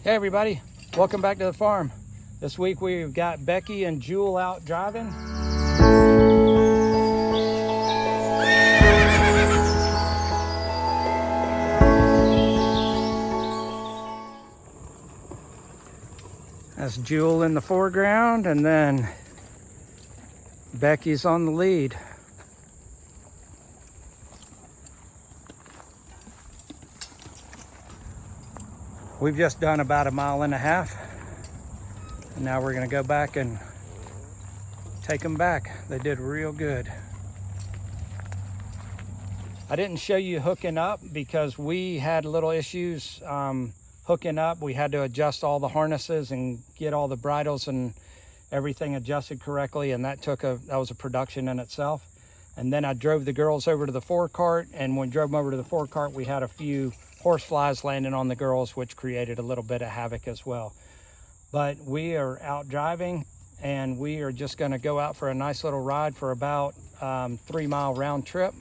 Hey everybody, welcome back to the farm. This week we've got Becky and Jule out driving. That's Jule in the foreground, and then Becky's on the lead. We've just done about 1.5 miles, and now we're gonna go back and take them back. They did real good. I didn't show you hooking up because we had little issues hooking up. We had to adjust all the harnesses and get all the bridles and everything adjusted correctly, and that was a production in itself. And then I drove the girls over to the forecart, and when we drove them over to the forecart, we had a few horse flies landing on the girls, which created a little bit of havoc as well. But we are out driving, and we are just going to go out for a nice little ride for about 3-mile round trip.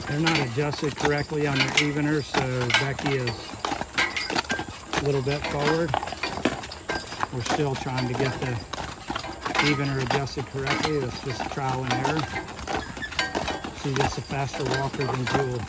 They're not adjusted correctly on their eveners, so Becky is a little bit forward. We're still trying to get the evener adjusted correctly. That's just trial and error. She's just a faster walker than Jule.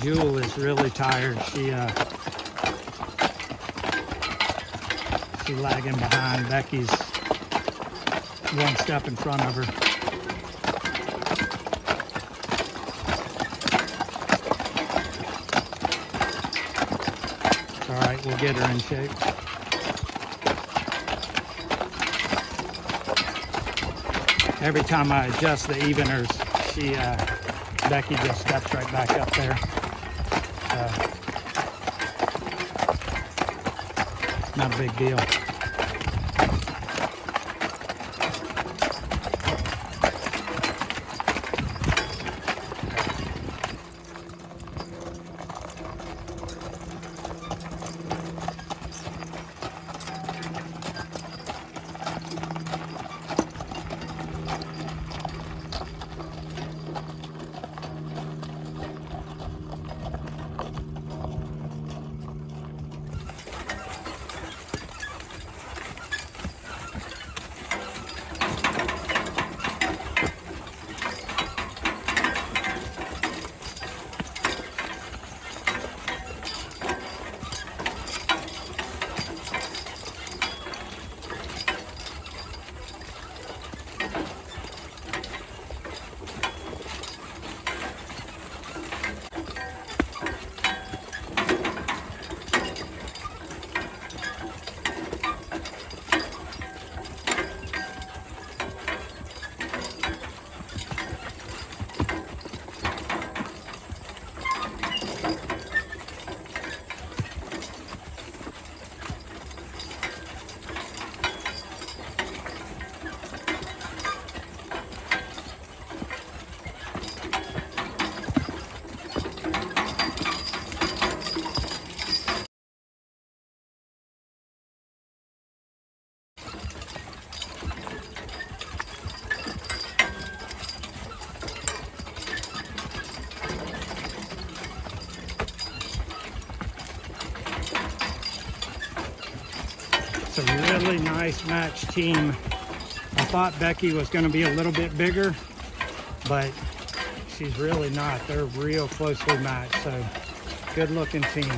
Jule is really tired. She's lagging behind. Becky's one step in front of her. It's all right, we'll get her in shape. Every time I adjust the eveners, Becky just steps right back up there. Not a big deal. A really nice match team. I thought Becky was going to be a little bit bigger, but she's really not. They're real closely matched, so good looking team.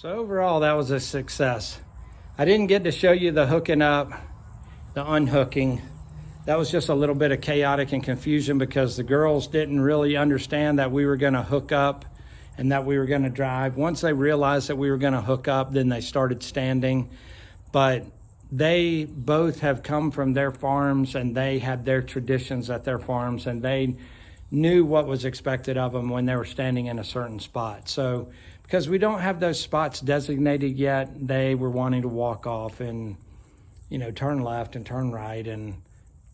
So overall, that was a success. I didn't get to show you the hooking up, the unhooking. That was just a little bit of chaotic and confusion because the girls didn't really understand that we were going to hook up and that we were going to drive. Once they realized that we were going to hook up, then they started standing. But they both have come from their farms and they had their traditions at their farms, and they knew what was expected of them when they were standing in a certain spot. So because we don't have those spots designated yet, they were wanting to walk off and, turn left and turn right, and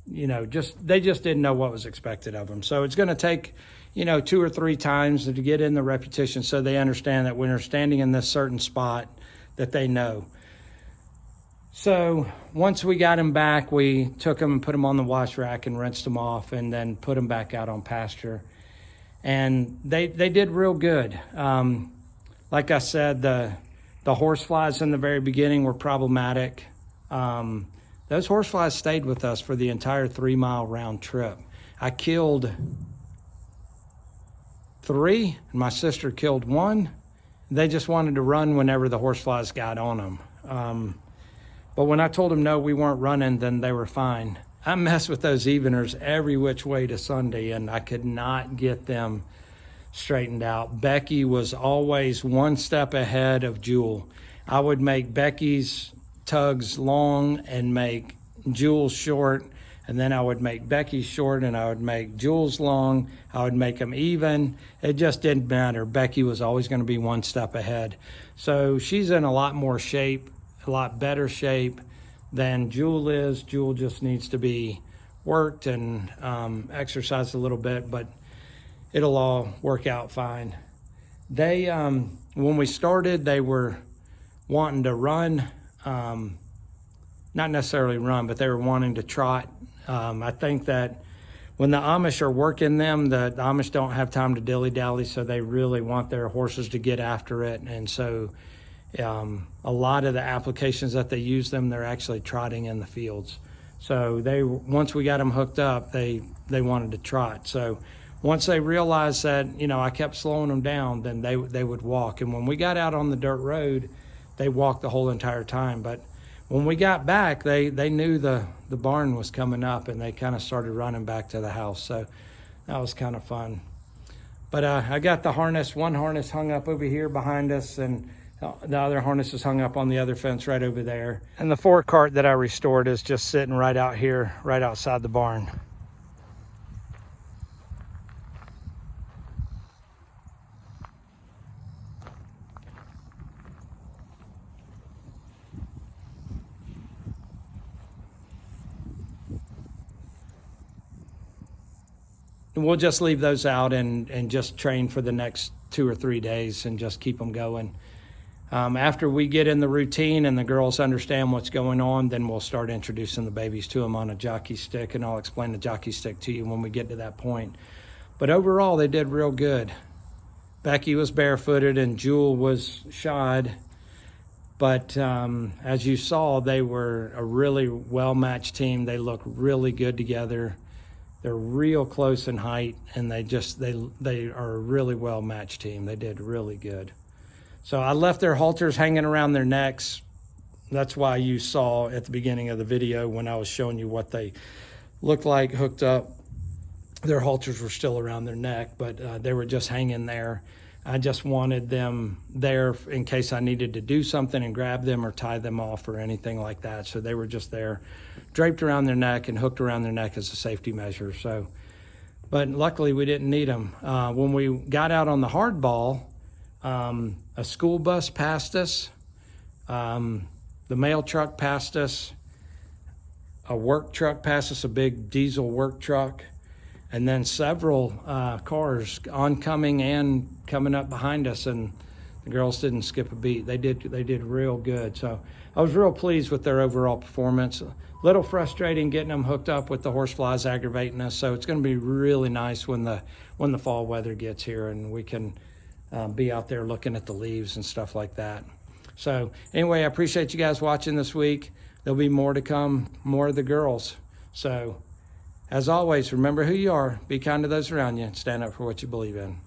they just didn't know what was expected of them. So it's going to take 2 or 3 times to get in the repetition so they understand that when they're standing in this certain spot that they know. So once we got them back, we took them and put them on the wash rack and rinsed them off, and then put them back out on pasture. And they did real good. Like I said, the horseflies in the very beginning were problematic. Those horseflies stayed with us for the entire 3-mile round trip. I killed 3, and my sister killed 1. They just wanted to run whenever the horseflies got on them. But when I told them no, we weren't running, then they were fine. I messed with those eveners every which way to Sunday, and I could not get them straightened out. Becky was always 1 step ahead of Jule. I would make Becky's tugs long and make Jule's short, and then I would make Becky's short and I would make Jule's long. I would make them even. It just didn't matter. Becky was always going to be 1 step ahead. So she's in a lot more shape, a lot better shape than Jule is. Jule just needs to be worked and exercised a little bit, but it'll all work out fine. They, when we started, they were wanting to run, not necessarily run, but they were wanting to trot. I think that when the Amish are working them, the Amish don't have time to dilly-dally, so they really want their horses to get after it. And so a lot of the applications that they use them, they're actually trotting in the fields. So once we got them hooked up, they wanted to trot. So once they realized that, I kept slowing them down, then they would walk. And when we got out on the dirt road, they walked the whole entire time. But when we got back, they knew the barn was coming up, and they kind of started running back to the house. So that was kind of fun. But I got the harness, one harness hung up over here behind us, and the other harness is hung up on the other fence right over there. And the forecart that I restored is just sitting right out here, right outside the barn. And we'll just leave those out and just train for the next 2 or 3 days and just keep them going. After we get in the routine and the girls understand what's going on, then we'll start introducing the babies to them on a jockey stick, and I'll explain the jockey stick to you when we get to that point. But overall, they did real good. Becky was barefooted and Jule was shod. But as you saw, they were a really well-matched team. They look really good together. They're real close in height, and they are a really well-matched team. They did really good. So I left their halters hanging around their necks. That's why you saw at the beginning of the video when I was showing you what they looked like hooked up. Their halters were still around their neck, but they were just hanging there. I just wanted them there in case I needed to do something and grab them or tie them off or anything like that. So they were just there, draped around their neck and hooked around their neck as a safety measure. So, but luckily we didn't need them. When we got out on the hardball, a school bus passed us, the mail truck passed us, a work truck passed us, a big diesel work truck, and then several cars oncoming and coming up behind us, and the girls didn't skip a beat. They did real good. So I was real pleased with their overall performance. A little frustrating getting them hooked up with the horseflies aggravating us. So it's going to be really nice when the fall weather gets here and we can be out there looking at the leaves and stuff like that. So anyway, I appreciate you guys watching this week. There'll be more to come, more of the girls. So as always, remember who you are, be kind to those around you, and stand up for what you believe in.